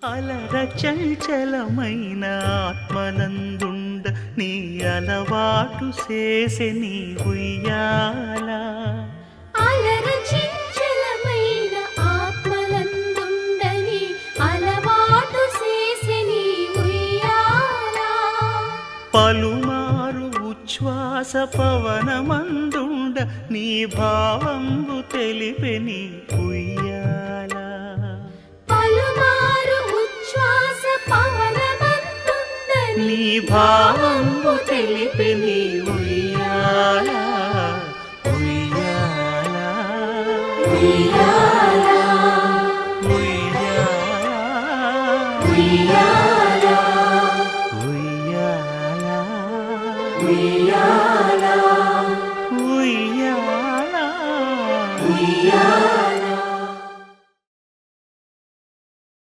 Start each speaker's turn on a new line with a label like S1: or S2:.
S1: అలర చంచలమైన ఆత్మనందుండ నీ అలవాటు చేసే నీ ఉయ్యాల.
S2: అలర చంచలమైన ఆత్మనందుండని అలవాటు చేసే నీ ఉయ్యాల.
S1: పలుమారు ఉచ్ఛ్వాస పవనమందుండ నీ భావంబు తెలిపే నీ ఉయ్యాల.
S2: పలుమారు ఉచ్ఛ్వాస పవనమందుండని
S1: నీ భావంబు తెలిపే నీ ఉయ్యాల. ఉయ్యాల
S2: ఉయ్యాల
S1: ఉయ్యాల
S2: ఉయ్యాల.